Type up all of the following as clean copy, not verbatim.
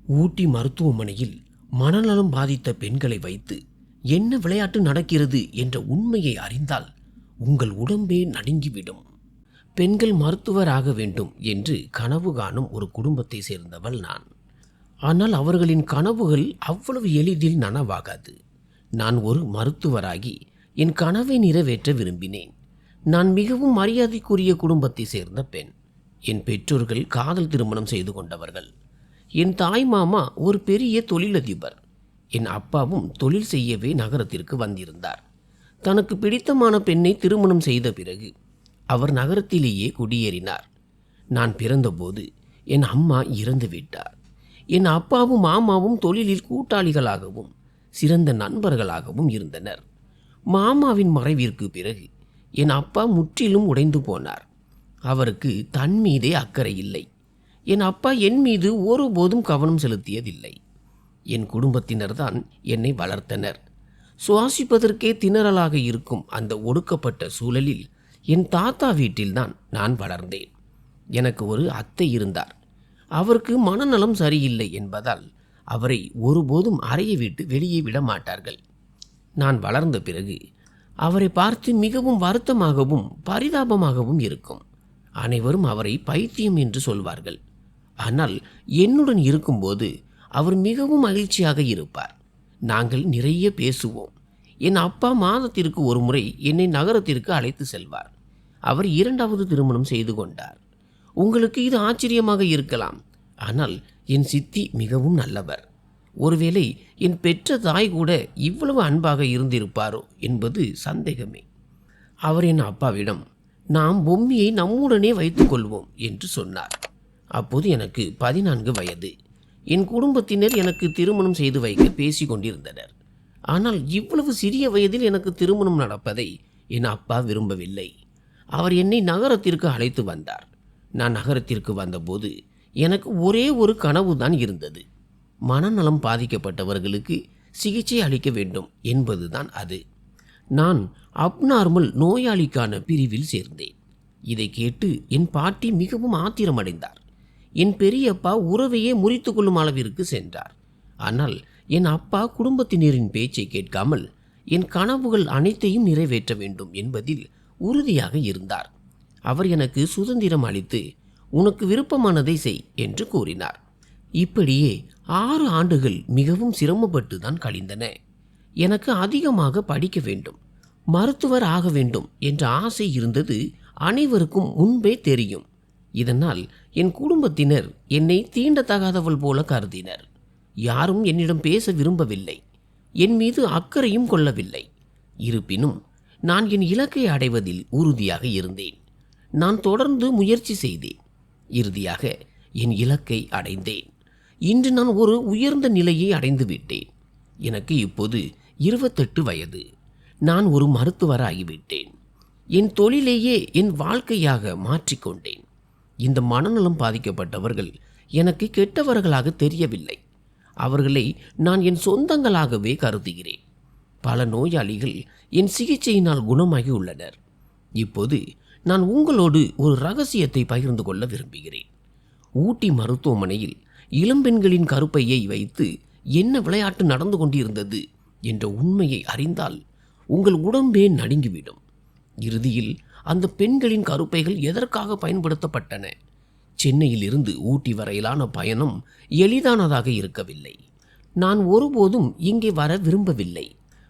ஊட்டி மருத்துவமனையில் மனநலம் பாதித்த பெண்களை வைத்து என்ன விளையாட்டு நடக்கிறது என்ற உண்மையை அறிந்தால் உங்கள் உடம்பே நடுங்கிவிடும். பெண்கள் மருத்துவராக வேண்டும் என்று கனவு காணும் ஒரு குடும்பத்தை சேர்ந்தவள் நான். ஆனால் அவர்களின் கனவுகள் அவ்வளவு எளிதில் நனவாகாது. நான் ஒரு மருத்துவராகி என் கனவை நிறைவேற்ற விரும்பினேன். நான் மிகவும் மரியாதைக்குரிய குடும்பத்தை சேர்ந்த பெண். என் பெற்றோர்கள் காதல் திருமணம் செய்து கொண்டவர்கள். என் தாய் மாமா ஒரு பெரிய தொழிலதிபர். என் அப்பாவும் தொழில் செய்யவே நகரத்திற்கு வந்திருந்தார். தனக்கு பிடித்தமான பெண்ணை திருமணம் செய்த பிறகு அவர் நகரத்திலேயே குடியேறினார். நான் பிறந்தபோது என் அம்மா இறந்து விட்டார். என் அப்பாவும் மாமாவும் தொழிலில் கூட்டாளிகளாகவும் சிறந்த நண்பர்களாகவும் இருந்தனர். மாமாவின் மறைவிற்கு பிறகு என் அப்பா முற்றிலும் உடைந்து போனார். அவருக்கு தன் மீதே அக்கறை இல்லை. என் அப்பா என் மீது ஒருபோதும் கவனம் செலுத்தியதில்லை. என் குடும்பத்தினர்தான் என்னை வளர்த்தனர். சுவாசிப்பதற்கே திணறலாக இருக்கும் அந்த ஒடுக்கப்பட்ட சூழலில் என் தாத்தா வீட்டில்தான் நான் வளர்ந்தேன். எனக்கு ஒரு அத்தை இருந்தார். அவருக்கு மனநலம் சரியில்லை என்பதால் அவரை ஒருபோதும் அறையை விட்டு வெளியே விட மாட்டார்கள். நான் வளர்ந்த பிறகு அவரை பார்த்து மிகவும் வருத்தமாகவும் பரிதாபமாகவும் இருக்கும். அனைவரும் அவரை பைத்தியம் என்று சொல்வார்கள். ஆனால் என்னுடன் இருக்கும்போது அவர் மிகவும் மகிழ்ச்சியாக இருப்பார். நாங்கள் நிறைய பேசுவோம். என் அப்பா மாதத்திற்கு ஒரு முறை என்னை நகரத்திற்கு அழைத்து செல்வார். அவர் 2வது திருமணம் செய்து கொண்டார். உங்களுக்கு இது ஆச்சரியமாக இருக்கலாம். ஆனால் என் சித்தி மிகவும் நல்லவர். ஒருவேளை என் பெற்ற தாய் கூட இவ்வளவு அன்பாக இருந்திருப்பாரோ என்பது சந்தேகமே. அவர் என் அப்பாவிடம் நாம் பொம்மியை நம்முடனே வைத்துக் கொள்வோம் என்று சொன்னார். அப்போது எனக்கு 14 வயது. என் குடும்பத்தினர் எனக்கு திருமணம் செய்து வைக்க பேசி கொண்டிருந்தனர். ஆனால் இவ்வளவு சிறிய வயதில் எனக்கு திருமணம் நடப்பதை என் அப்பா விரும்பவில்லை. அவர் என்னை நகரத்திற்கு அழைத்து வந்தார். நான் நகரத்திற்கு வந்தபோது எனக்கு ஒரே ஒரு கனவு தான் இருந்தது. மனநலம் பாதிக்கப்பட்டவர்களுக்கு சிகிச்சை அளிக்க வேண்டும் என்பதுதான் அது. நான் அப்நார்மல் நோயாளிக்கான பிரிவில் சேர்ந்தேன். இதை கேட்டு என் பாட்டி மிகவும் ஆத்திரமடைந்தார். என் பெரியப்பா உறவையே முறித்து கொள்ளும் அளவிற்கு சென்றார். ஆனால் என் அப்பா குடும்பத்தினரின் பேச்சை கேட்காமல் என் கனவுகள் அனைத்தையும் நிறைவேற்ற வேண்டும் என்பதில் உறுதியாக இருந்தார். அவர் எனக்கு சுதந்திரம் அளித்து உனக்கு விருப்பமானதை செய் என்று கூறினார். இப்படியே 6 ஆண்டுகள் மிகவும் சிரமப்பட்டு தான் கழிந்தன. எனக்கு அதிகமாக படிக்க வேண்டும், மருத்துவர் ஆக வேண்டும் என்ற ஆசை இருந்தது அனைவருக்கும் முன்பே தெரியும். இதனால் என் குடும்பத்தினர் என்னை தீண்டத்தகாதவள் போல கருதினர். யாரும் என்னிடம் பேச விரும்பவில்லை. என் மீது அக்கறையும் கொள்ளவில்லை. இருப்பினும் நான் என் இலக்கை அடைவதில் உறுதியாக இருந்தேன். நான் தொடர்ந்து முயற்சி செய்தேன். இறுதியாக என் இலக்கை அடைந்தேன். இன்று நான் ஒரு உயர்ந்த நிலையை அடைந்து விட்டேன். எனக்கு இப்போது 28 வயது. நான் ஒரு மருத்துவராகிவிட்டேன். என் தொழிலையே என் வாழ்க்கையாக மாற்றிக்கொண்டேன். இந்த மனநலம் பாதிக்கப்பட்டவர்கள் எனக்கு கெட்டவர்களாக தெரியவில்லை. அவர்களை நான் என் சொந்தங்களாகவே கருதுகிறேன். பல நோயாளிகள் என் சிகிச்சையினால் குணமாகி உள்ளனர். இப்போது நான் உங்களோடு ஒரு ரகசியத்தை பகிர்ந்து கொள்ள விரும்புகிறேன். ஊட்டி மருத்துவமனையில் இளம்பெண்களின் கருப்பையை வைத்து என்ன விளையாட்டு நடந்து கொண்டிருந்தது என்ற உண்மையை அறிந்தால் உங்கள் உடம்பே நடுங்கிவிடும். இறுதியில் அந்த பெண்களின் கருப்பைகள் எதற்காக பயன்படுத்தப்பட்டன? சென்னையில் இருந்து ஊட்டி வரையிலான பயணம் எளிதானதாக இருக்கவில்லை. நான் ஒருபோதும் இங்கே வர விரும்பவில்லை.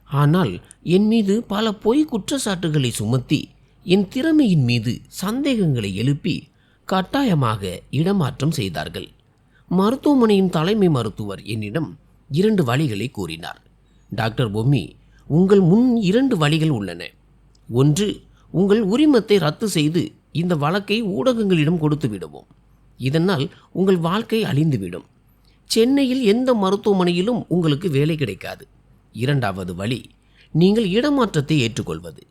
ஆனால் என் மீது பல பொய் குற்றச்சாட்டுகளை சுமத்தி என் திறமையின் மீது சந்தேகங்களை எழுப்பி கட்டாயமாக இடமாற்றம் செய்தார்கள். மருத்துவமனையின் தலைமை மருத்துவர் என்னிடம் 2 வழிகளை கூறினார். டாக்டர் பொம்மி, உங்கள் முன் 2 வழிகள் உள்ளன. ஒன்று, உங்கள் உரிமத்தை ரத்து செய்து இந்த வழக்கை ஊடகங்களிடம் கொடுத்து விடுவோம். இதனால் உங்கள் வாழ்க்கை அழிந்துவிடும். சென்னையில் எந்த மருத்துவமனையிலும் உங்களுக்கு வேலை கிடைக்காது. 2வது வழி, நீங்கள் இடமாற்றத்தை ஏற்றுக்கொள்வது.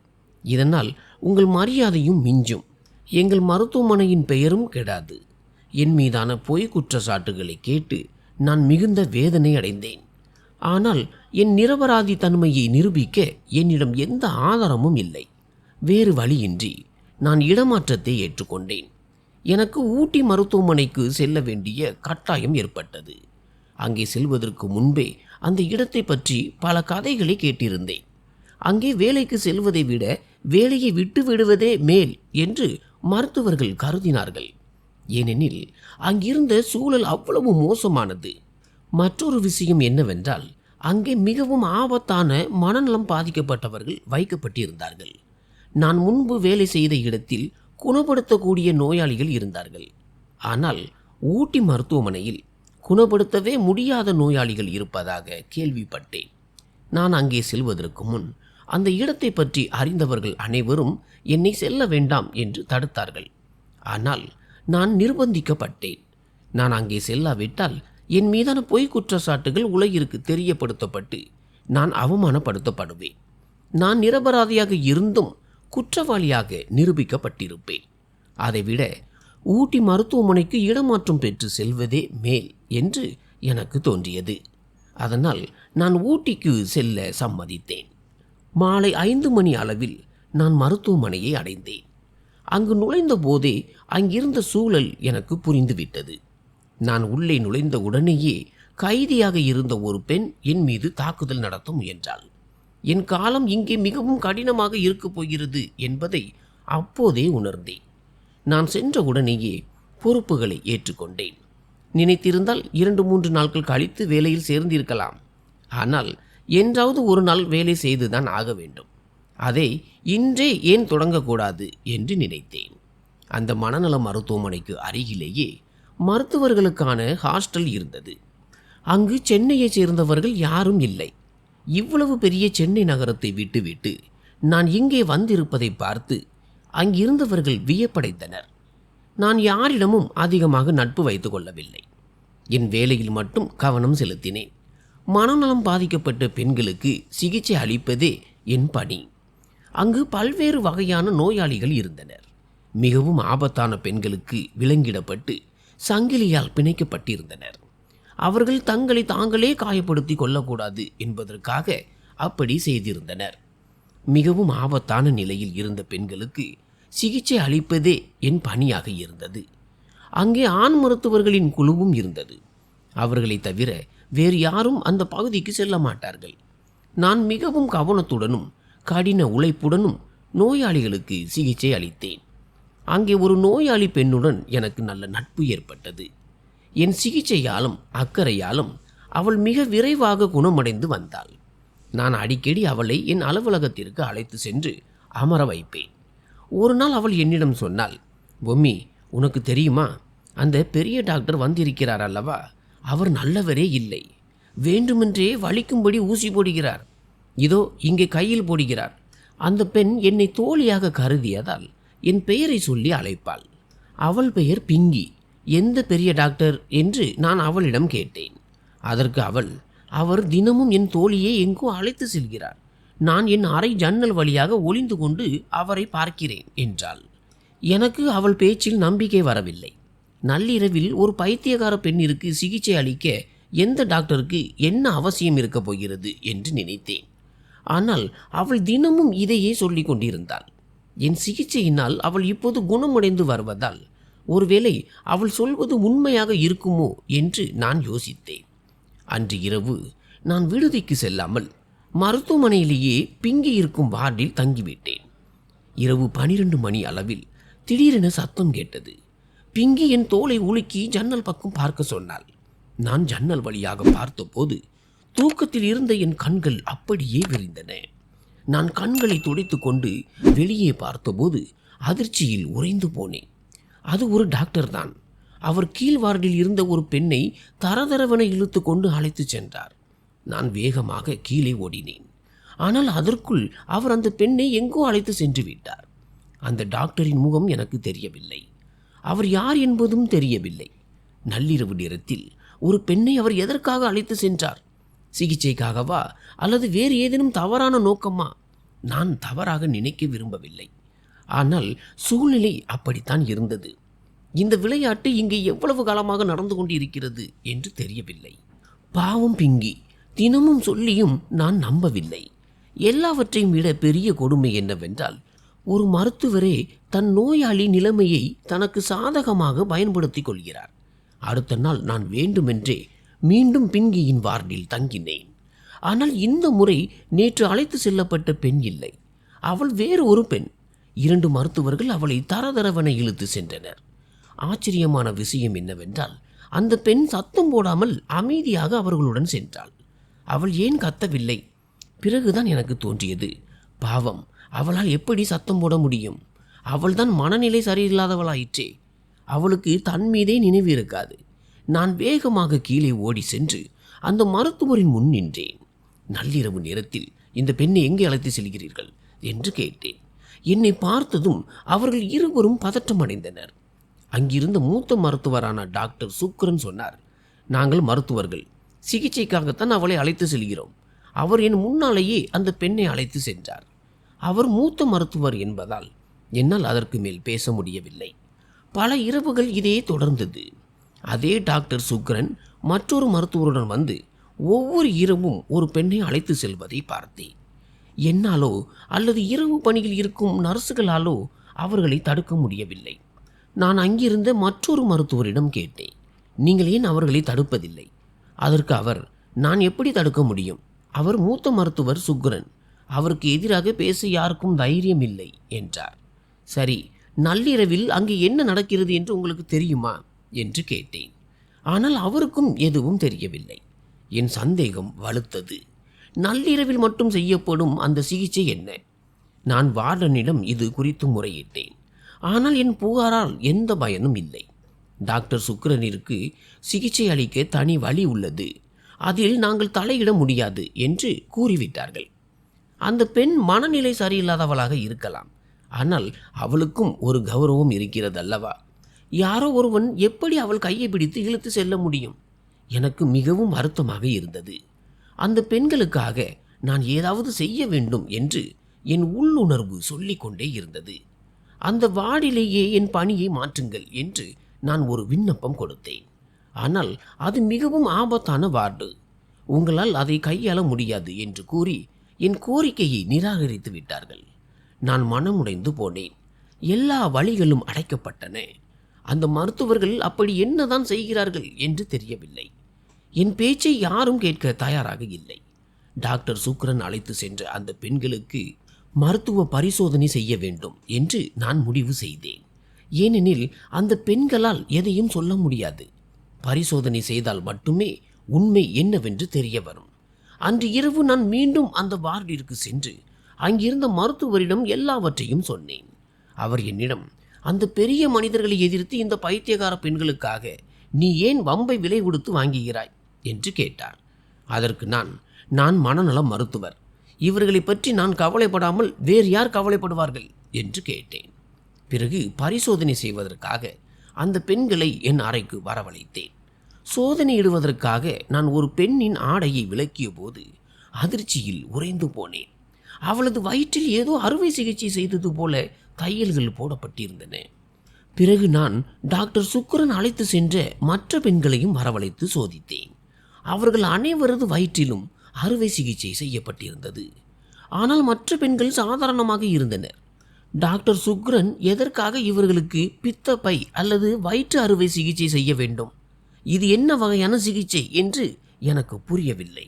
இதனால் உங்கள் மரியாதையும் மிஞ்சும். எங்கள் மருத்துவமனையின் பெயரும் கெடாது. என் மீதான பொய் குற்றச்சாட்டுகளை கேட்டு நான் மிகுந்த வேதனை அடைந்தேன். ஆனால் என் நிரபராதி தன்மையை நிரூபிக்க என்னிடம் எந்த ஆதாரமும் இல்லை. வேறு வழியின்றி நான் இடமாற்றத்தை ஏற்றுக்கொண்டேன். எனக்கு ஊட்டி மருத்துவமனைக்கு செல்ல வேண்டிய கட்டாயம் ஏற்பட்டது. அங்கே செல்வதற்கு முன்பே அந்த இடத்தை பற்றி பல கதைகளை கேட்டிருந்தேன். அங்கே வேலைக்கு செல்வதை விட வேலையை விட்டு விடுவதே மேல் என்று மருத்துவர்கள் கருதினார்கள். ஏனெனில் அங்கிருந்த சூழல் அவ்வளவு மோசமானது. மற்றொரு விஷயம் என்னவென்றால், அங்கே மிகவும் ஆபத்தான மனநலம் பாதிக்கப்பட்டவர்கள் வைக்கப்பட்டிருந்தார்கள். நான் முன்பு வேலை செய்த இடத்தில் குணப்படுத்தக்கூடிய நோயாளிகள் இருந்தார்கள். ஆனால் ஊட்டி மருத்துவமனையில் குணப்படுத்தவே முடியாத நோயாளிகள் இருப்பதாக கேள்விப்பட்டேன். நான் அங்கே செல்வதற்கு முன் அந்த இடத்தை பற்றி அறிந்தவர்கள் அனைவரும் என்னை செல்ல வேண்டாம் என்று தடுத்தார்கள். ஆனால் நான் நிர்பந்திக்கப்பட்டேன். நான் அங்கே செல்லாவிட்டால் என் மீதான பொய் குற்றச்சாட்டுகள் உலகிற்கு தெரியப்படுத்தப்பட்டு நான் அவமானப்படுத்தப்படுவேன். நான் நிரபராதியாக இருந்தும் குற்றவாளியாக நிரூபிக்கப்பட்டிருப்பேன். அதைவிட ஊட்டி மருத்துவமனைக்கு இடமாற்றம் பெற்று செல்வதே மேல் என்று எனக்கு தோன்றியது. அதனால் நான் ஊட்டிக்கு செல்ல சம்மதித்தேன். மாலை 5 மணி அளவில் நான் மருத்துவமனையை அடைந்தேன். அங்கு நுழைந்த போதே அங்கிருந்த சூழல் எனக்கு புரிந்துவிட்டது. நான் உள்ளே நுழைந்த உடனேயே கைதியாக இருந்த ஒரு பெண் என் மீது தாக்குதல் நடத்த முயன்றாள். என் காலம் இங்கே மிகவும் கடினமாக இருக்கப் போகிறது என்பதை அப்போதே உணர்ந்தேன். நான் சென்ற உடனேயே பொறுப்புகளை ஏற்றுக்கொண்டேன். நினைத்திருந்தால் 2-3 நாட்கள் கழித்து வேலையில் சேர்ந்திருக்கலாம். ஆனால் என்றாவது ஒரு நாள் வேலை செய்துதான் ஆக வேண்டும். அதை இன்றே ஏன் தொடங்கக்கூடாது என்று நினைத்தேன். அந்த மனநல மருத்துவமனைக்கு அருகிலேயே மருத்துவர்களுக்கான ஹாஸ்டல் இருந்தது. அங்கு சென்னையைச் சேர்ந்தவர்கள் யாரும் இல்லை. இவ்வளவு பெரிய சென்னை நகரத்தை விட்டுவிட்டு நான் இங்கே வந்திருப்பதை பார்த்து அங்கிருந்தவர்கள் வியப்படைந்தனர். நான் யாரிடமும் அதிகமாக நட்பு வைத்து கொள்ளவில்லை. என் வேலையில் மட்டும் கவனம் செலுத்தினேன். மனநலம் பாதிக்கப்பட்ட பெண்களுக்கு சிகிச்சை அளிப்பதே என் பணி. அங்கு பல்வேறு வகையான நோயாளிகள் இருந்தனர். மிகவும் ஆபத்தான பெண்களுக்கு விலங்கிடப்பட்டு சங்கிலியால் பிணைக்கப்பட்டிருந்தனர். அவர்கள் தங்களை தாங்களே காயப்படுத்தி கொள்ளக்கூடாது என்பதற்காக அப்படி செய்திருந்தனர். மிகவும் ஆபத்தான நிலையில் இருந்த பெண்களுக்கு சிகிச்சை அளிப்பதே என் பணியாக இருந்தது. அங்கே ஆண் மருத்துவர்களின் குழுவும் இருந்தது. அவர்களை தவிர வேறு யாரும் அந்த பகுதிக்கு செல்ல மாட்டார்கள். நான் மிகவும் கவனத்துடனும் கடின உழைப்புடனும் நோயாளிகளுக்கு சிகிச்சை அளித்தேன். அங்கே ஒரு நோயாளி பெண்ணுடன் எனக்கு நல்ல நட்பு ஏற்பட்டது. என் சிகிச்சையாலும் அக்கறையாலும் அவள் மிக விரைவாக குணமடைந்து வந்தாள். நான் அடிக்கடி அவளை என் அலுவலகத்திற்கு அழைத்து சென்று அமர வைப்பேன். ஒரு நாள் அவள் என்னிடம் சொன்னாள், பொம்மி, உனக்கு தெரியுமா, அந்த பெரிய டாக்டர் வந்திருக்கிறார் அல்லவா, அவர் நல்லவரே இல்லை. வேண்டுமென்றே வலிக்கும்படி ஊசி போடுகிறார். இதோ இங்கே கையில் போடுகிறார். அந்த பெண் என்னை தோழியாக கருதியதால் என் பெயரை சொல்லி அழைப்பாள். அவள் பெயர் பிங்கி. எந்த பெரிய டாக்டர் என்று நான் அவளிடம் கேட்டேன். அதற்கு அவள், அவர் தினமும் என் தோழியை எங்கோ அழைத்து செல்கிறார். நான் என் அறை ஜன்னல் வழியாக ஒளிந்து கொண்டு அவரை பார்க்கிறேன் என்றாள். எனக்கு அவள் பேச்சில் நம்பிக்கை வரவில்லை. நள்ளிரவில் ஒரு பைத்தியக்கார பெண்ணிற்கு சிகிச்சை அளிக்க எந்த டாக்டருக்கு என்ன அவசியம் இருக்கப் போகிறது என்று நினைத்தேன். ஆனால் அவள் தினமும் இதையே சொல்லிக் கொண்டிருந்தாள். என் சிகிச்சையினால் அவள் இப்போது குணமடைந்து வருவதால் ஒருவேளை அவள் சொல்வது உண்மையாக இருக்குமோ என்று நான் யோசித்தேன். அன்று இரவு நான் விடுதிக்கு செல்லாமல் மருத்துவமனையிலேயே பிங்கி இருக்கும் வார்டில் தங்கிவிட்டேன். இரவு 12 மணி அளவில் திடீரென சத்தம் கேட்டது. பிங்கி என் தோலை உலுக்கி ஜன்னல் பக்கம் பார்க்க சொன்னாள். நான் ஜன்னல் வழியாக பார்த்தபோது தூக்கத்தில் இருந்த என் கண்கள் அப்படியே விரிந்தன. நான் கண்களை துடைத்து கொண்டு வெளியே பார்த்தபோது அதிர்ச்சியில் உறைந்து போனேன். அது ஒரு டாக்டர் தான். அவர் கீழ் வார்டில் இருந்த ஒரு பெண்ணை தரதரவென இழுத்து கொண்டு அழைத்து சென்றார். நான் வேகமாக கீழே ஓடினேன். ஆனால் அதற்குள் அவர் அந்த பெண்ணை எங்கோ அழைத்து சென்று விட்டார். அந்த டாக்டரின் முகம் எனக்கு தெரியவில்லை. அவர் யார் என்பதும் தெரியவில்லை. நள்ளிரவு நேரத்தில் ஒரு பெண்ணை அவர் எதற்காக அழைத்து சென்றார்? சிகிச்சைக்காகவா அல்லது வேறு ஏதேனும் தவறான நோக்கமா? நான் தவறாக நினைக்க விரும்பவில்லை. ஆனால் சூழ்நிலை அப்படித்தான் இருந்தது. இந்த விளையாட்டு இங்கே எவ்வளவு காலமாக நடந்து கொண்டு இருக்கிறது என்று தெரியவில்லை. பாவம் பிங்கி. தினமும் சொல்லியும் நான் நம்பவில்லை. எல்லாவற்றையும் விட பெரிய கொடுமை என்னவென்றால், ஒரு மருத்துவரே தன் நோயாளி நிலைமையை தனக்கு சாதகமாக பயன்படுத்தி கொள்கிறார். அடுத்த நாள் நான் வேண்டுமென்றே மீண்டும் பின்கியின் வார்டில் தங்கினேன். ஆனால் இந்த முறை நேற்று அழைத்து செல்லப்பட்ட பெண் இல்லை, அவள் வேறு ஒரு பெண். 2 மருத்துவர்கள் அவளை தரதரவென இழுத்து சென்றனர். ஆச்சரியமான விஷயம் என்னவென்றால், அந்த பெண் சத்தம் போடாமல் அமைதியாக அவர்களுடன் சென்றாள். அவள் ஏன் கத்தவில்லை? பிறகுதான் எனக்கு தோன்றியது, பாவம், அவளால் எப்படி சத்தம் போட முடியும்? அவள்தான் மனநிலை சரியில்லாதவளாயிற்றே. அவளுக்கு தன் மீதே நினைவு இருக்காது. நான் வேகமாக கீழே ஓடி சென்று அந்த மருத்துவரின் முன் நின்றேன். நள்ளிரவு நேரத்தில் இந்த பெண்ணை எங்கே அழைத்து செல்கிறீர்கள் என்று கேட்டேன். என்னை பார்த்ததும் அவர்கள் இருவரும் பதற்றம் அடைந்தனர். அங்கிருந்த மூத்த மருத்துவரான டாக்டர் சுக்ரன் சொன்னார், நாங்கள் மருத்துவர்கள், சிகிச்சைக்காகத்தான் அவளை அழைத்து செல்கிறோம். அவர் என் முன்னாலேயே அந்த பெண்ணை அழைத்து சென்றார். அவர் மூத்த மருத்துவர் என்பதால் என்னால் அதற்கு மேல் பேச முடியவில்லை. பல இரவுகள் இதே தொடர்ந்தது. அதே டாக்டர் சுக்ரன் மற்றொரு மருத்துவருடன் வந்து ஒவ்வொரு இரவும் ஒரு பெண்ணை அழைத்து செல்வதை பார்த்தேன். என்னாலோ அல்லது இரவு பணியில் இருக்கும் நர்சுகளாலோ அவர்களை தடுக்க முடியவில்லை. நான் அங்கிருந்த மற்றொரு மருத்துவரிடம் கேட்டேன், நீங்கள் ஏன் அவர்களை தடுப்பதில்லை? அதற்கு அவர், நான் எப்படி தடுக்க முடியும்? அவர் மூத்த மருத்துவர் சுக்ரன், அவருக்கு எதிராக பேச யாருக்கும் தைரியம் இல்லை என்றார். சரி, நள்ளிரவில் அங்கே என்ன நடக்கிறது என்று உங்களுக்கு தெரியுமா என்று கேட்டேன். ஆனால் அவருக்கும் எதுவும் தெரியவில்லை. என் சந்தேகம் வலுத்தது. நள்ளிரவில் மட்டும் செய்யப்படும் அந்த சிகிச்சை என்ன? நான் வார்டனிடம் இது குறித்து முறையிட்டேன். ஆனால் என் புகாரால் எந்த பயனும் இல்லை. டாக்டர் சுக்ரனிற்கு சிகிச்சை அளிக்க தனி வழி உள்ளது, அதில் நாங்கள் தலையிட முடியாது என்று கூறிவிட்டார்கள். அந்த பெண் மனநிலை சரியில்லாதவளாக இருக்கலாம், ஆனால் அவளுக்கும் ஒரு கௌரவம் இருக்கிறது அல்லவா? யாரோ ஒருவன் எப்படி அவள் கையை பிடித்து இழுத்து செல்ல முடியும்? எனக்கு மிகவும் வருத்தமாக இருந்தது. அந்த பெண்களுக்காக நான் ஏதாவது செய்ய வேண்டும் என்று என் உள்ளுணர்வு சொல்லிக்கொண்டே இருந்தது. அந்த வார்டிலேயே என் பணியை மாற்றுங்கள் என்று நான் ஒரு விண்ணப்பம் கொடுத்தேன். ஆனால் அது மிகவும் ஆபத்தான வார்டு, உங்களால் அதை கையாள முடியாது என்று கூறி என் கோரிக்கையை நிராகரித்து விட்டார்கள். நான் மனமுடைந்து போனேன். எல்லா வழிகளும் அடைக்கப்பட்டன. அந்த மருத்துவர்கள் அப்படி என்னதான் செய்கிறார்கள் என்று தெரியவில்லை. என் பேச்சை யாரும் கேட்க தயாராக இல்லை. டாக்டர் சுக்ரன் அழைத்து சென்ற அந்த பெண்களுக்கு மருத்துவ பரிசோதனை செய்ய வேண்டும் என்று நான் முடிவு செய்தேன். ஏனெனில் அந்த பெண்களால் எதையும் சொல்ல முடியாது. பரிசோதனை செய்தால் மட்டுமே உண்மை என்னவென்று தெரிய வரும். அன்று இரவு நான் மீண்டும் அந்த வார்டிற்கு சென்று அங்கிருந்த மருத்துவரிடம் எல்லாவற்றையும் சொன்னேன். அவர் என்னிடம், அந்த பெரிய மனிதர்களை எதிர்த்து இந்த பைத்தியகார பெண்களுக்காக நீ ஏன் வம்பை விலை கொடுத்து வாங்குகிறாய் என்று கேட்டார். அதற்கு நான் மனநல மருத்துவர், இவர்களை பற்றி நான் கவலைப்படாமல் வேறு யார் கவலைப்படுவார்கள் என்று கேட்டேன். பிறகு பரிசோதனை செய்வதற்காக அந்த பெண்களை என் அறைக்கு வரவழைத்தேன். சோதனையிடுவதற்காக நான் ஒரு பெண்ணின் ஆடையை விலக்கிய போது அதிர்ச்சியில் உறைந்து போனேன். அவளது வயிற்றில் ஏதோ அறுவை சிகிச்சை செய்தது போல தையல்கள் போடப்பட்டிருந்தன. பிறகு நான் டாக்டர் சுக்ரன் அழைத்து சென்ற மற்ற பெண்களையும் வரவழைத்து சோதித்தேன். அவர்கள் அனைவரது வயிற்றிலும் அறுவை சிகிச்சை செய்யப்பட்டிருந்தது. ஆனால் மற்ற பெண்கள் சாதாரணமாக இருந்தனர். டாக்டர் சுக்ரன் எதற்காக இவர்களுக்கு பித்தப்பை அல்லது வயிற்று அறுவை சிகிச்சை செய்ய வேண்டும்? இது என்ன வகையான சிகிச்சை என்று எனக்கு புரியவில்லை.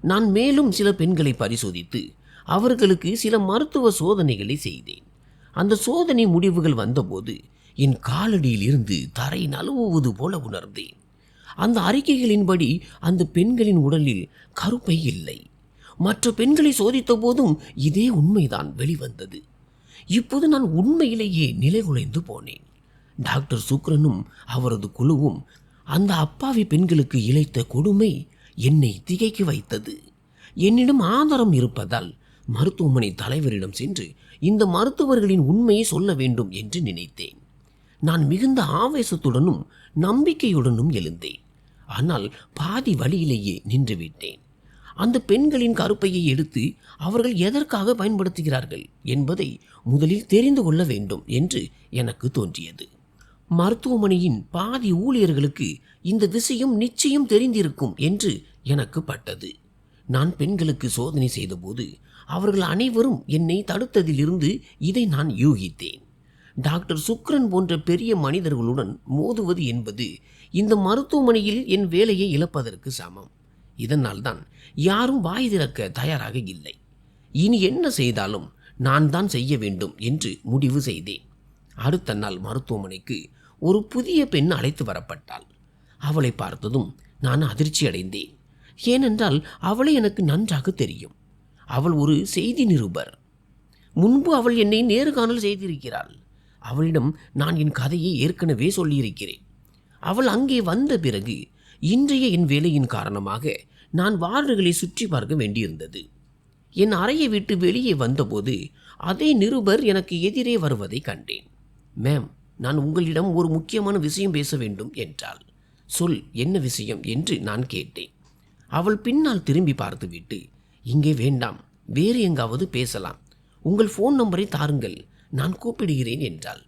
நான் மேலும் சில பெண்களை பரிசோதித்து அவர்களுக்கு சில மருத்துவ சோதனைகளை செய்தேன். அந்த சோதனை முடிவுகள் வந்தபோது என் காலடியில் இருந்து தரை நழுவுவது போல உணர்ந்தேன். அந்த அறிக்கைகளின்படி அந்த பெண்களின் உடலில் கருப்பை இல்லை. மற்ற பெண்களை சோதித்த போதும் இதே உண்மைதான் வெளிவந்தது. இப்போது நான் உண்மையிலேயே நிலைகுலைந்து போனேன். டாக்டர் சுக்ரனும் அவரது குழுவும் அந்த அப்பாவி பெண்களுக்கு இழைத்த கொடுமை என்னை திகைக்க வைத்தது. என்னிடம் ஆதாரம் இருப்பதால் மருத்துவமனை தலைவரிடம் சென்று இந்த மருத்துவர்களின் உண்மையை சொல்ல வேண்டும் என்று நினைத்தேன். நான் மிகுந்த ஆவேசத்துடனும் நம்பிக்கையுடனும் எழுந்தேன். ஆனால் பாதி வழியிலேயே நின்றுவிட்டேன். அந்த பெண்களின் கருப்பையை எடுத்து அவர்கள் எதற்காக பயன்படுத்துகிறார்கள் என்பதை முதலில் தெரிந்து கொள்ள வேண்டும் என்று எனக்கு தோன்றியது. மருத்துவமனையின் பாதி ஊழியர்களுக்கு இந்த விஷயம் நிச்சயம் தெரிந்திருக்கும் என்று எனக்கு பட்டது. நான் பெண்களுக்கு சோதனை செய்தபோது அவர்கள் அனைவரும் என்னை தடுத்ததிலிருந்து இதை நான் யூகித்தேன். டாக்டர் சுக்ரன் போன்ற பெரிய மனிதர்களுடன் மோதுவது என்பது இந்த மருத்துவமனையில் என் வேலையை இழப்பதற்கு சமம். இதனால் தான் யாரும் வாய் திறக்க தயாராக இல்லை. இனி என்ன செய்தாலும் நான் தான் செய்ய வேண்டும் என்று முடிவு செய்தேன். அடுத்த நாள் மருத்துவமனைக்கு ஒரு புதிய பெண் அழைத்து வரப்பட்டாள். அவளை பார்த்ததும் நான் அதிர்ச்சி அடைந்தேன். ஏனென்றால் அவளை எனக்கு நன்றாக தெரியும். அவள் ஒரு செய்தி நிருபர். முன்பு அவள் என்னை நேர்காணல் செய்திருக்கிறாள். அவளிடம் நான் என் கதையை ஏற்கனவே சொல்லியிருக்கிறேன். அவள் அங்கே வந்த பிறகு இன்றைய என் வேலையின் காரணமாக நான் வார்டுகளை சுற்றி பார்க்க வேண்டியிருந்தது. என் அறையை விட்டு வெளியே வந்தபோது அதே நிருபர் எனக்கு எதிரே வருவதை கண்டேன். மேம், நான் உங்களிடம் ஒரு முக்கியமான விஷயம் பேச வேண்டும் என்றாள். சொல், என்ன விஷயம் என்று நான் கேட்டேன். அவள் பின்னால் திரும்பி பார்த்துவிட்டு, இங்கே வேண்டாம், வேறு எங்காவது பேசலாம், உங்கள் ஃபோன் நம்பரை தாருங்கள், நான் கூப்பிடுகிறேன் என்றாள்.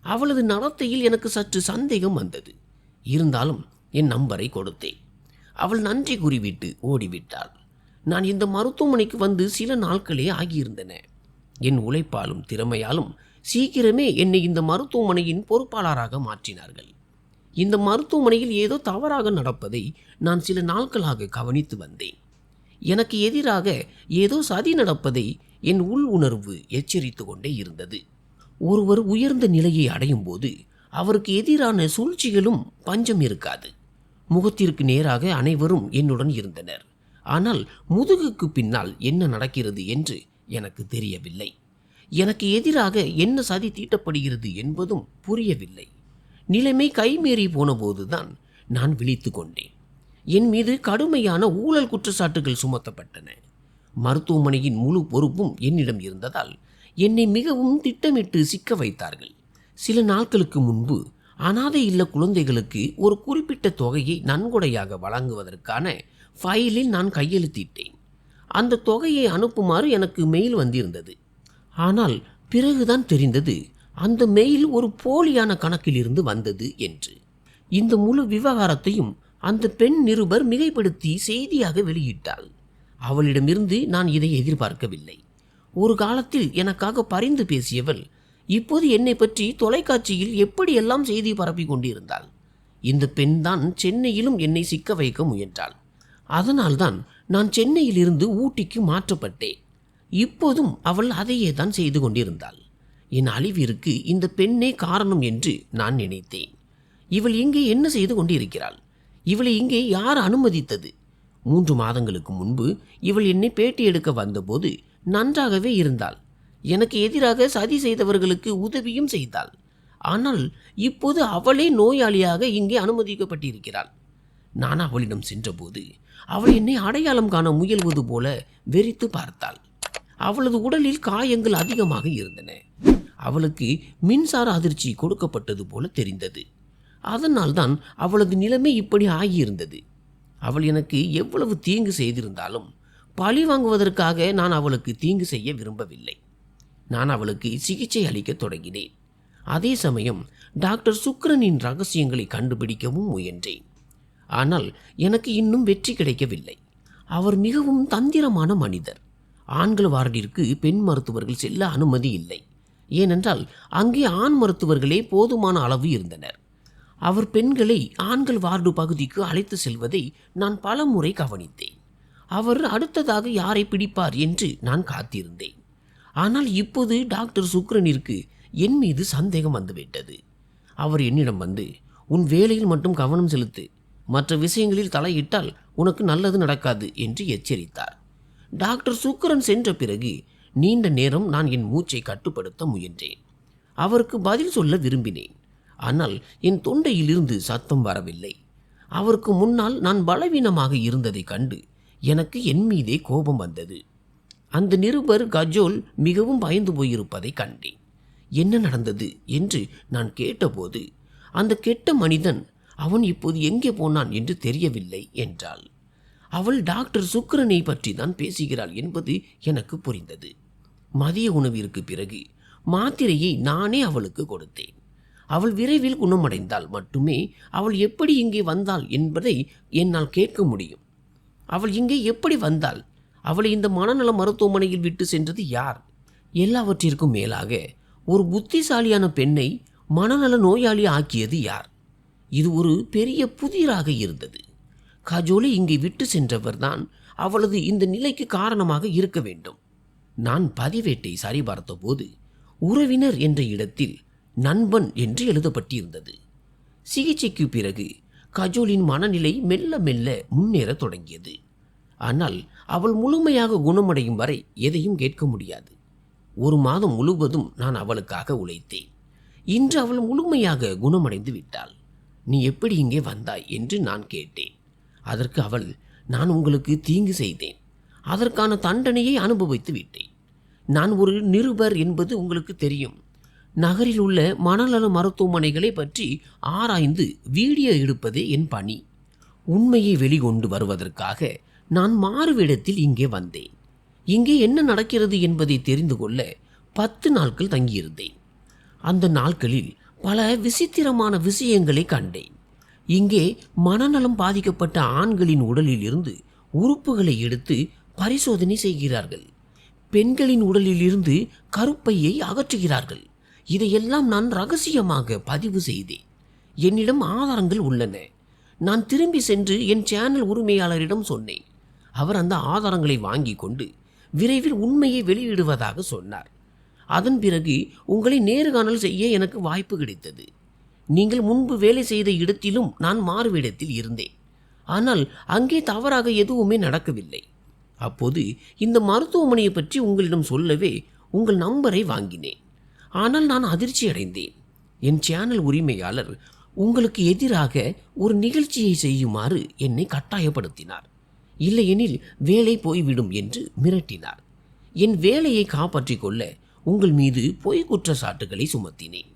அவளது நடத்தையில் எனக்கு சற்று சந்தேகம் வந்தது. இருந்தாலும் என் நம்பரை கொடுத்தேன். அவள் நன்றி கூறிவிட்டு ஓடிவிட்டாள். நான் இந்த மருத்துவமனைக்கு வந்து சில நாட்களே ஆகியிருந்தன. என் உழைப்பாலும் திறமையாலும் சீக்கிரமே என்னை இந்த மருத்துவமனையின் பொறுப்பாளராக மாற்றினார்கள். இந்த மருத்துவமனையில் ஏதோ தவறாக நடப்பதை நான் சில நாட்களாக கவனித்து வந்தேன். எனக்கு எதிராக ஏதோ சதி நடப்பதை என் உள் உணர்வு எச்சரித்து கொண்டே இருந்தது. ஒருவர் உயர்ந்த நிலையை அடையும் போது அவருக்கு எதிரான சூழ்ச்சிகளும் பஞ்சம் இருக்காது. முகத்திற்கு நேராக அனைவரும் என்னுடன் இருந்தனர். ஆனால் முதுகுக்கு பின்னால் என்ன நடக்கிறது என்று எனக்கு தெரியவில்லை. எனக்கு எதிராக என்ன சதி தீட்டப்படுகிறது என்பதும் புரியவில்லை. நிலைமை கைமீறி போனபோதுதான் நான் விழித்து கொண்டேன். என் மீது கடுமையான ஊழல் குற்றச்சாட்டுகள் சுமத்தப்பட்டன. மருத்துவமனையின் முழு பொறுப்பும் என்னிடம் இருந்ததால் என்னை மிகவும் திட்டமிட்டு சிக்க வைத்தார்கள். சில நாட்களுக்கு முன்பு அனாதை இல்ல குழந்தைகளுக்கு ஒரு குறிப்பிட்ட தொகையை நன்கொடையாக வழங்குவதற்கான ஃபைலில் நான் கையெழுத்திட்டேன். அந்த தொகையை அனுப்புமாறு எனக்கு மெயில் வந்திருந்தது. ஆனால் பிறகுதான் தெரிந்தது அந்த மெயில் ஒரு போலியான கணக்கிலிருந்து வந்தது என்று. இந்த முழு விவகாரத்தையும் அந்த பெண் நிருபர் மிகைப்படுத்தி செய்தியாக வெளியிட்டாள். அவளிடமிருந்து நான் இதை எதிர்பார்க்கவில்லை. ஒரு காலத்தில் எனக்காக பரிந்து பேசியவள் இப்போது என்னை பற்றி தொலைக்காட்சியில் எப்படியெல்லாம் செய்தி பரப்பி கொண்டிருந்தாள். இந்த பெண் தான் சென்னையிலும் என்னை சிக்க வைக்க முயன்றாள். அதனால்தான் நான் சென்னையிலிருந்து ஊட்டிக்கு மாற்றப்பட்டேன். இப்போதும் அவள் அதையே தான் செய்து கொண்டிருந்தாள். என் அழிவிற்கு இந்த பெண்ணே காரணம் என்று நான் நினைத்தேன். இவள் இங்கே என்ன செய்து கொண்டிருக்கிறாள்? இவளை இங்கே யார் அனுமதித்தது? 3 மாதங்களுக்கு முன்பு இவள் என்னை பேட்டி எடுக்க வந்தபோது நன்றாகவே இருந்தாள். எனக்கு எதிராக சதி செய்தவர்களுக்கு உதவியும் செய்தாள். ஆனால் இப்போது அவளே நோயாளியாக இங்கே அனுமதிக்கப்பட்டிருக்கிறாள். நான் அவளிடம் சென்றபோது அவள் என்னை அடையாளம் காண முயல்வது போல வெறித்து பார்த்தாள். அவளது உடலில் காயங்கள் அதிகமாக இருந்தன. அவளுக்கு மின்சார அதிர்ச்சி கொடுக்கப்பட்டது போல தெரிந்தது. அதனால்தான் அவளது நிலைமை இப்படி ஆகியிருந்தது. அவள் எனக்கு எவ்வளவு தீங்கு செய்திருந்தாலும் பழி வாங்குவதற்காக நான் அவளுக்கு தீங்கு செய்ய விரும்பவில்லை. நான் அவளுக்கு சிகிச்சை அளிக்க தொடங்கினேன். அதே சமயம் டாக்டர் சுக்ரனின் ரகசியங்களை கண்டுபிடிக்கவும் முயன்றேன். ஆனால் எனக்கு இன்னும் வெற்றி கிடைக்கவில்லை. அவர் மிகவும் தந்திரமான மனிதர். ஆண்கள் வார்டிற்கு பெண் மருத்துவர்கள் செல்ல அனுமதி இல்லை. ஏனென்றால் அங்கே ஆண் மருத்துவர்களே போதுமான அளவு இருந்தனர். அவர் பெண்களை ஆண்கள் வார்டு பகுதிக்கு அழைத்து செல்வதை நான் பல முறை கவனித்தேன். அவர் அடுத்ததாக யாரை பிடிப்பார் என்று நான் காத்திருந்தேன். ஆனால் இப்போது டாக்டர் சுக்ரனிற்கு என் மீது சந்தேகம் வந்துவிட்டது. அவர் என்னிடம் வந்து, உன் வேலையில் மட்டும் கவனம் செலுத்து, மற்ற விஷயங்களில் தலையிட்டால் உனக்கு நல்லது நடக்காது என்று எச்சரித்தார். டாக்டர் சுக்ரன் சென்ற பிறகு நீண்ட நேரம் நான் என் மூச்சை கட்டுப்படுத்த முயன்றேன். அவருக்கு பதில் சொல்ல விரும்பினேன். ஆனால் என் தொண்டையிலிருந்து சத்தம் வரவில்லை. அவருக்கு முன்னால் நான் பலவீனமாக இருந்ததை கண்டு எனக்கு என் மீதே கோபம் வந்தது. அந்த நிருபர் கஜோல் மிகவும் பயந்து போயிருப்பதை கண்டேன். என்ன நடந்தது என்று நான் கேட்டபோது அந்த கெட்ட மனிதன் அவன் இப்போது எங்கே போனான் என்று தெரியவில்லை என்றாள். அவள் டாக்டர் சுக்ரனை பற்றி தான் பேசுகிறாள் என்பது எனக்கு புரிந்தது. மதிய உணவிற்கு பிறகு மாத்திரையை நானே அவளுக்கு கொடுத்தேன். அவள் விரைவில் குணமடைந்தால் மட்டுமே அவள் எப்படி இங்கே வந்தாள் என்பதை என்னால் கேட்க முடியும். அவள் இங்கே எப்படி வந்தாள்? அவளை இந்த மனநல மருத்துவமனையில் விட்டு சென்றது யார்? எல்லாவற்றிற்கும் மேலாக ஒரு புத்திசாலியான பெண்ணை மனநல நோயாளி ஆக்கியது யார்? இது ஒரு பெரிய புதிராக இருந்தது. கஜோலை இங்கே விட்டு சென்றவர்தான் அவளது இந்த நிலைக்கு காரணமாக இருக்க வேண்டும். நான் பதிவேட்டை சரிபார்த்த போது உறவினர் என்ற இடத்தில் நண்பன் என்று எழுதப்பட்டிருந்தது. சிகிச்சைக்கு பிறகு கஜோலின் மனநிலை மெல்ல மெல்ல முன்னேற தொடங்கியது. ஆனால் அவள் முழுமையாக குணமடையும் வரை எதையும் கேட்க முடியாது. 1 மாதம் முழுவதும் நான் அவளுக்காக உழைத்தேன். இன்று அவள் முழுமையாக குணமடைந்து விட்டாள். நீ எப்படி இங்கே வந்தாய் என்று நான் கேட்டேன். அதற்கு அவள், நான் உங்களுக்கு தீங்கு செய்தேன், அதற்கான தண்டனையை அனுபவித்து விட்டேன். நான் ஒரு நிருபர் என்பது உங்களுக்கு தெரியும். நகரில் உள்ள மனநல மருத்துவமனைகளை பற்றி ஆராய்ந்து வீடியோ எடுப்பதே என் பணி. உண்மையை வெளிக்கொண்டு வருவதற்காக நான் மாறுவேடத்தில் இங்கே வந்தேன். இங்கே என்ன நடக்கிறது என்பதை தெரிந்து கொள்ள 10 நாட்கள் தங்கியிருந்தேன். அந்த நாட்களில் பல விசித்திரமான விஷயங்களை கண்டேன். இங்கே மனநலம் பாதிக்கப்பட்ட ஆண்களின் உடலில் இருந்து உறுப்புகளை எடுத்து பரிசோதனை செய்கிறார்கள். பெண்களின் உடலில் இருந்து கருப்பையை அகற்றுகிறார்கள். இதையெல்லாம் நான் ரகசியமாக பதிவு செய்தேன். என்னிடம் ஆதாரங்கள் உள்ளன. நான் திரும்பி சென்று என் சேனல் உரிமையாளரிடம் சொன்னேன். அவர் அந்த ஆதாரங்களை வாங்கி கொண்டு விரைவில் உண்மையை வெளியிடுவதாக சொன்னார். அதன் பிறகு உங்களை நேர்காணல் செய்ய எனக்கு வாய்ப்பு கிடைத்தது. நீங்கள் முன்பு வேலை செய்த இடத்திலும் நான் மாறுவேடத்தில் இருந்தேன். ஆனால் அங்கே தவறாக எதுவுமே நடக்கவில்லை. அப்போது இந்த மருத்துவமனையை பற்றி உங்களிடம் சொல்லவே உங்கள் நம்பரை வாங்கினேன். ஆனால் நான் அதிர்ச்சி அடைந்தேன். என் சேனல் உரிமையாளர் உங்களுக்கு எதிராக ஒரு நிகழ்ச்சியை செய்யுமாறு என்னை கட்டாயப்படுத்தினார். இல்லையெனில் வேலை போய்விடும் என்று மிரட்டினார். என் வேலையை காப்பாற்றிக் கொள்ள உங்கள் மீது பொய் குற்றச்சாட்டுகளை சுமத்தினேன்.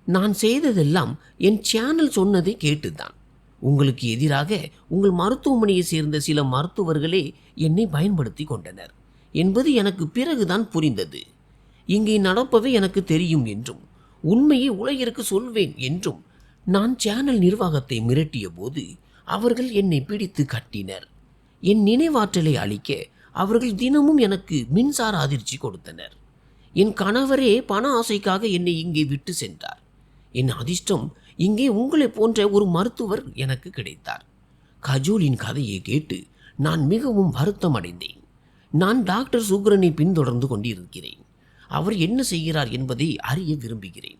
நான் செய்ததெல்லாம் என் சேனல் சொன்னதை கேட்டுதான். உங்களுக்கு எதிராக உங்கள் மருத்துவமனையை சேர்ந்த சில மருத்துவர்களே என்னை பயன்படுத்தி கொண்டனர் என்பது எனக்கு பிறகுதான் புரிந்தது. இங்கே நடப்பவை எனக்கு தெரியும் என்றும் உண்மையை உலகிற்கு சொல்வேன் என்றும் நான் சேனல் நிர்வாகத்தை மிரட்டிய போது அவர்கள் என்னை பிடித்து கட்டினர். என் நினைவாற்றலை அளிக்க அவர்கள் தினமும் எனக்கு மின்சார அதிர்ச்சி கொடுத்தனர். என் கணவரே பண ஆசைக்காக என்னை இங்கே விட்டு சென்றார். என் அதிர்ஷ்டம், இங்கே உங்களை போன்ற ஒரு மருத்துவர் எனக்கு கிடைத்தார். கஜோலின் கதையை கேட்டு நான் மிகவும் வருத்தம் அடைந்தேன். நான் டாக்டர் சுக்ரனை பின்தொடர்ந்து கொண்டிருக்கிறேன். அவர் என்ன செய்கிறார் என்பதை அறிய விரும்புகிறேன்.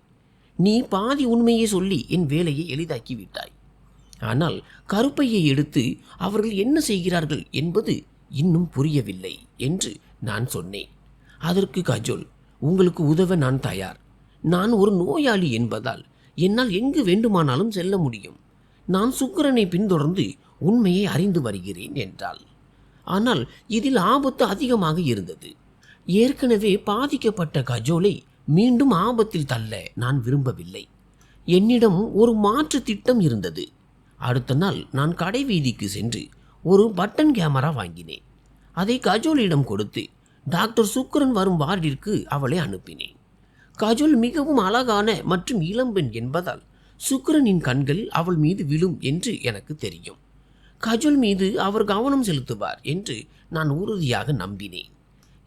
நீ பாதி உண்மையை சொல்லி என் வேலையை எளிதாக்கி விட்டாய். ஆனால் கருப்பையை எடுத்து அவர்கள் என்ன செய்கிறார்கள் என்பது இன்னும் புரியவில்லை என்று நான் சொன்னேன். அதற்கு கஜோல், உங்களுக்கு உதவ நான் தயார். நான் ஒரு நோயாளி என்பதால் என்னால் எங்கு வேண்டுமானாலும் செல்ல முடியும். நான் சுக்கிரனை பின்தொடர்ந்து உண்மையை அறிந்து வருகிறேன் என்றாள். ஆனால் இதில் ஆபத்து அதிகமாக இருந்தது. ஏற்கனவே பாதிக்கப்பட்ட கஜோலை மீண்டும் ஆபத்தில் தள்ள நான் விரும்பவில்லை. என்னிடம் ஒரு மாற்று திட்டம் இருந்தது. அடுத்த நாள் நான் கடை வீதிக்கு சென்று ஒரு பட்டன் கேமரா வாங்கினேன். அதை கஜோலிடம் கொடுத்து டாக்டர் சுக்ரன் வரும் வார்டிற்கு அவளை அனுப்பினேன். கஜோல் மிகவும் அழகான மற்றும் இளம்பெண் என்பதால் சுக்ரனின் கண்கள் அவள் மீது விழும் என்று எனக்கு தெரியும். கஜோல் மீது அவர் கவனம் செலுத்துவார் என்று நான் உறுதியாக நம்பினேன்.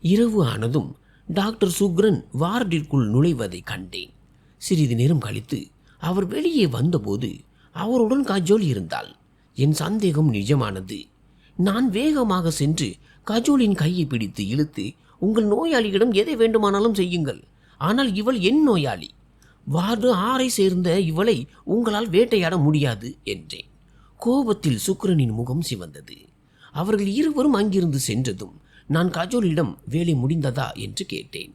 இரவு ஆனதும் டாக்டர் சுக்ரன் வார்டிற்குள் நுழைவதை கண்டேன். சிறிது நேரம் கழித்து அவர் வெளியே வந்தபோது அவருடன் கஜோல் இருந்தாள். என் சந்தேகம் நிஜமானது. நான் வேகமாக சென்று கஜோலின் கையை பிடித்து இழுத்து, உங்கள் நோயாளியிடம் எதை வேண்டுமானாலும் செய்யுங்கள், ஆனால் இவள் என் நோயாளி. வார்டு 6 சேர்ந்த இவளை உங்களால் வேட்டையாட முடியாது என்றேன். கோபத்தில் சுக்ரனின் முகம் சிவந்தது. அவர்கள் இருவரும் அங்கிருந்து சென்றதும் நான் கஜோலிடம் வேலை முடிந்ததா என்று கேட்டேன்.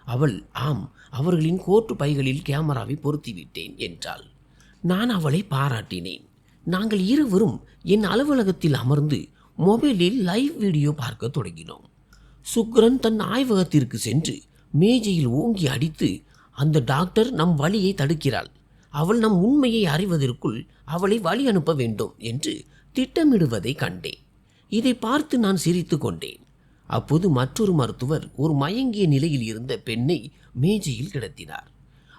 அவள், ஆம், அவர்களின் கோட்டு பைகளில் கேமராவை பொருத்திவிட்டேன் என்றாள். நான் அவளை பாராட்டினேன். நாங்கள் இருவரும் என் அலுவலகத்தில் அமர்ந்து மொபைலில் லைவ் வீடியோ பார்க்க தொடங்கினோம். சுக்ரன் தன் ஆய்வகத்திற்கு சென்று மேஜையில் ஓங்கி அடித்து, அந்த டாக்டர் நம் வழியை தடுக்கிறாள், அவள் நம் உண்மையை அறிவதற்குள் அவளை வழி அனுப்ப வேண்டும் என்று திட்டமிடுவதை கண்டேன். இதை பார்த்து நான் சிரித்து கொண்டேன். அப்போது மற்றொரு மருத்துவர் ஒரு மயங்கிய நிலையில் இருந்த பெண்ணை மேஜையில் கிடத்தினார்.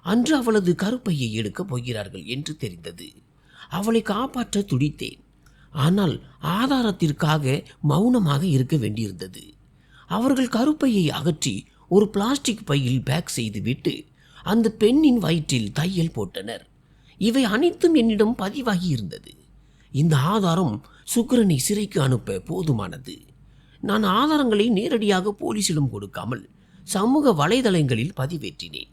அன்று அவளது கருப்பையை எடுக்கப் போகிறார்கள் என்று தெரிந்தது. அவளை காப்பாற்ற துடித்தேன். ஆனால் ஆதாரத்திற்காக மௌனமாக இருக்க வேண்டியிருந்தது. அவர்கள் கருப்பையை அகற்றி ஒரு பிளாஸ்டிக் பையில் பேக் செய்துவிட்டு அந்த பெண்ணின் வயிற்றில் தையல் போட்டனர். இவை அனைத்தும் என்னிடம் பதிவாகி இருந்தது. இந்த ஆதாரம் சுக்கிரனை சிறைக்கு அனுப்ப போதுமானது. நான் ஆதாரங்களை நேரடியாக போலீசிடம் கொடுக்காமல் சமூக வலைதளங்களில் பதிவேற்றினேன்.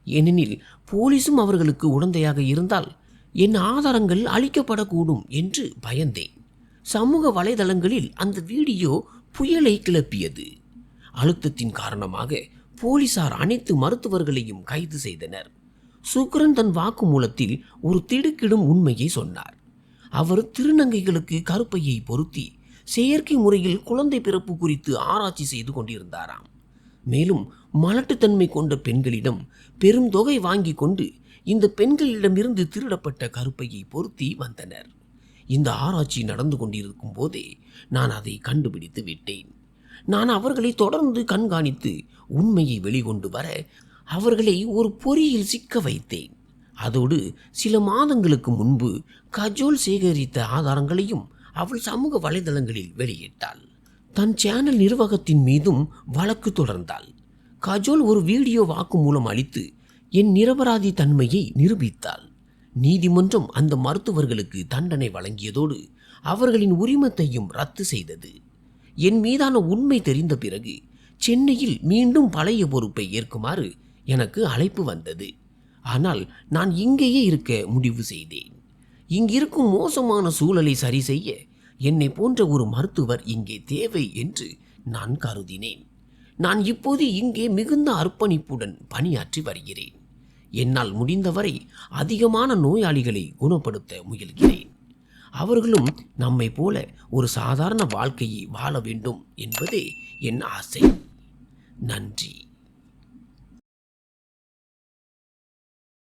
ஏனெனில் போலீசும் அவர்களுக்கு உடந்தையாக இருந்தால் என் ஆதாரங்கள் அழிக்கப்படக்கூடும் என்று பயந்தேன். சமூக வலைதளங்களில் அந்த வீடியோ புயலை கிளப்பியது. அழுத்தத்தின் காரணமாக போலீசார் அனைத்து மருத்துவர்களையும் கைது செய்தனர். சுக்கிரன் தன் வாக்குமூலத்தில் ஒரு திடுக்கிடும் உண்மையை சொன்னார். அவர் திருநங்கைகளுக்கு கருப்பையை பொருத்தி செயற்கை முறையில் குழந்தை பிறப்பு குறித்து ஆராய்ச்சி செய்து கொண்டிருந்தாராம். மேலும் மலட்டுத்தன்மை கொண்ட பெண்களிடம் பெரும் தொகை வாங்கி கொண்டு இந்த பெண்களிடமிருந்து திருடப்பட்ட கருப்பையை பொருத்தி வந்தனர். இந்த ஆராய்ச்சி நடந்து கொண்டிருக்கும் போதே நான் அதை கண்டுபிடித்து விட்டேன். நான் அவர்களை தொடர்ந்து கண்காணித்து உண்மையை வெளிக்கொண்டு வர அவர்களை ஒரு பொறியில் சிக்க வைத்தேன். அதோடு சில மாதங்களுக்கு முன்பு கஜோல் சேகரித்த ஆதாரங்களையும் அவள் சமூக வலைதளங்களில் வெளியிட்டாள். தன் சேனல் நிர்வாகத்தின் மீதும் வழக்கு தொடர்ந்தாள். கஜோல் ஒரு வீடியோ வாக்குமூலம் அளித்து என் நிரபராதி தன்மையை நிரூபித்தாள். நீதிமன்றம் அந்த மருத்துவர்களுக்கு தண்டனை வழங்கியதோடு அவர்களின் உரிமத்தையும் ரத்து செய்தது. என் மீதான உண்மை தெரிந்த பிறகு சென்னையில் மீண்டும் பழைய பொறுப்பை ஏற்குமாறு எனக்கு அழைப்பு வந்தது. ஆனால் நான் இங்கேயே இருக்க முடிவு செய்தேன். இங்கிருக்கும் மோசமான சூழலை சரி செய்ய என்னை போன்ற ஒரு மருத்துவர் இங்கே தேவை என்று நான் கருதினேன். நான் இப்போது இங்கே மிகுந்த அர்ப்பணிப்புடன் பணியாற்றி வருகிறேன். என்னால் முடிந்தவரை அதிகமான நோயாளிகளை குணப்படுத்த முயல்கிறேன். அவர்களும் நம்மை போல ஒரு சாதாரண வாழ்க்கையை வாழ வேண்டும் என்பதே என் ஆசை. நன்றி.